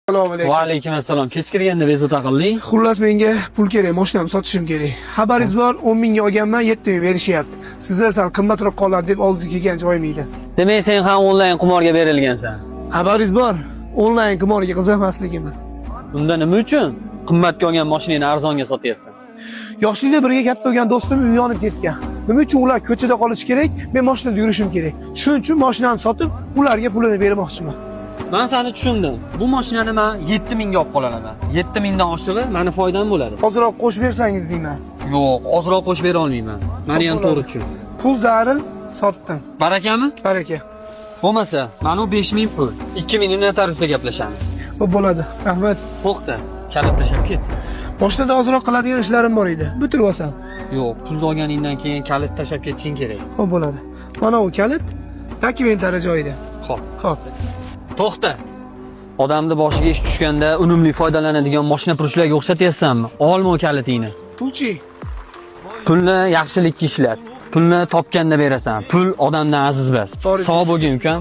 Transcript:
Assalomu alaykum. Va alaykum assalom. Kech kirganda bezovta qilding. Xullas menga pul kerak, mashinamni sotishim kerak. Xabaringiz bor, 10 mingga olganman, 7 ming berishyapti. Sizlar sal qimmatroq qoladi deb oldingizga kelgan joyim edi. Demak, sen ham onlayn qimorga berilgansan. Xabaringiz bor, onlayn qimorga qiziqmasligimni. Unda nima uchun qimmatga olgan mashinani arzonga sotyapsan? Yoshlikda birga katta bo'lgan do'stim uyi yonib ketgan. Nima uchun ular ko'chada qolishi kerak? Men mashinada yurishim kerak. Shuning uchun mashinamni sotib, ularga pulini bermoqchiman. Men seni tushundim. Bu mashinani men 7000 ga olib qolaman. 7000 dan oshig'i meni foydam bo'ladi. Ozroq qo'shib bersangiz deyman. Yo'q, ozroq qo'shib bera olmayman. Meni ham to'g'ri tushun. Pul zaril, sotdim. Barakami? Baraka. Bo'lmasa, mana u 5000 pul. 2000 ni tarifda gaplashamiz. Bu bo'ladi. Rahmat. To'xta, kalit tashlab ket. Mashinada ozroq qiladigan ishlarim bor edi. Bitirib olsam. Yo'q, pulni olganingdan keyin kalit tashlab ketishing kerak. Xo'p bo'ladi. Mana u kalit dokumentlari joyida. Xo'p. Xo'p. To'xta. Odamni boshiga ish tushganda unumli foydalanadigan mashina purushlarga o'xshatyapsanmi? Olma o kalitingni. Pulchi. Pulni yaxshilikka ishlat. Pulni topganda berasan. Pul odamdan aziz bas. Sog' bo'lgin ukam.